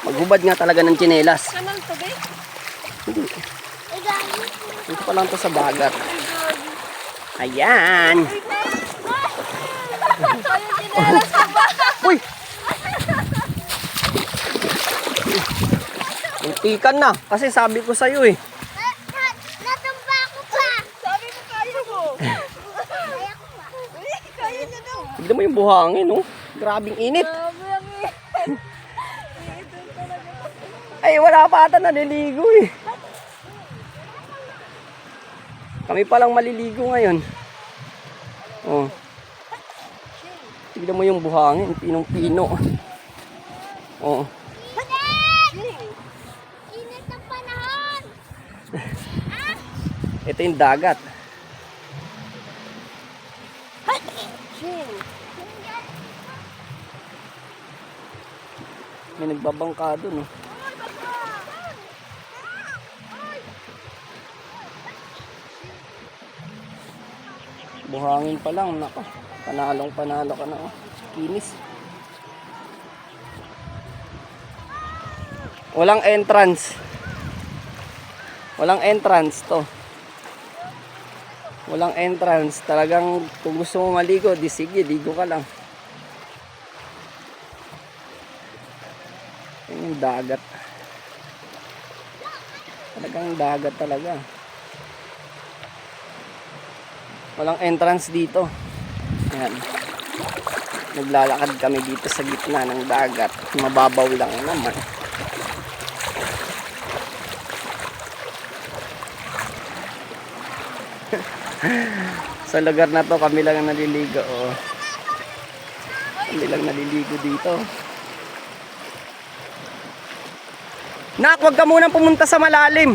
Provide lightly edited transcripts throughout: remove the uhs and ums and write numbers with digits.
Maghubad nga talaga ng tsinelas. Kanal to, be? Hindi. Dito pa lang to sa dagat. Ayan. Uy! Muntikan na. Kasi sabi ko sa'yo eh. Natumba ko pa. Sabi mo, kaya mo. Kaya ko pa. Kaya niya daw. Tignan mo yung buhangin, oh. Grabing init. Sabi ang Ay, wala pa ata naliligo eh. Kami palang maliligo ngayon. Oh. Tignan mo yung buhangin, pinong-pino. Oh. Init ng panahon. Ito yung dagat. May nagbabangka doon, oh. Buhangin pa lang, nako. Panalo ka na, oh. Kinis. Walang entrance. Walang entrance to. Walang entrance. Talagang kung gusto mo maligo, di sige, ligo ka lang. Yan yung dagat. Talagang dagat talaga. Walang entrance dito. Ayan. Naglalakad kami dito sa gitna ng dagat. Mababaw lang naman. Sa lugar na to kami lang naliligo. Oh. Kami lang naliligo dito. Nak, wag ka munang pumunta sa malalim.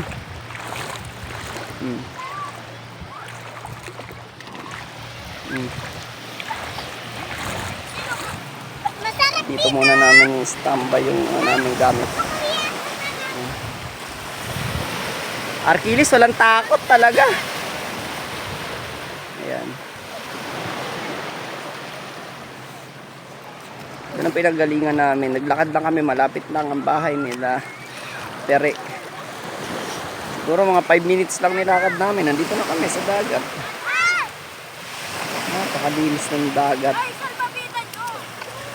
Masarap Dito muna namin standby yung naming gamit. Arkilis, walang takot talaga. Ayan. Yan ang pinanggalingan namin. Naglakad lang kami, malapit lang ang bahay nila. Tere. Siguro mga 5 minutes lang nilakad namin. Nandito na kami sa dagat. Napakalinis ng dagat. Ay, salbabitan nyo.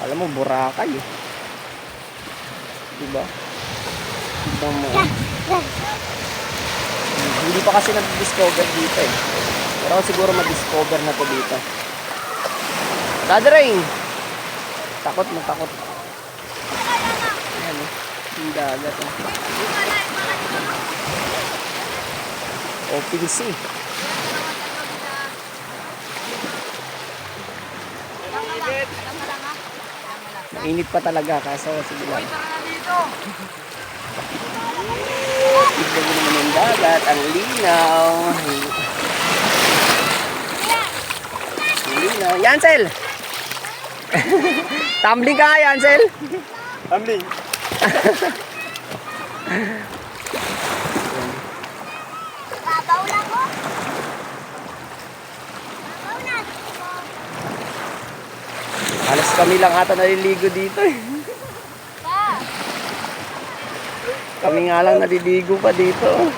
Alam mo, Boracay eh. Diba? Tignan mo. Hindi pa kasi na-discover dito eh. Pero siguro ma-discover na to dito. Dadarain! Takot mo, takot. Ayan eh. Yung dagat eh. Open sea. Mainit pa talaga kaso sige lang. Tignan mo naman yung dagat, ang linaw. Ang linaw. Yansel! Tumbling ka nga, Yansel? Tumbling. Babaw lang ko. Babaw na. Alas kami lang ata naliligo dito eh. Kami nga lang naliligo pa dito.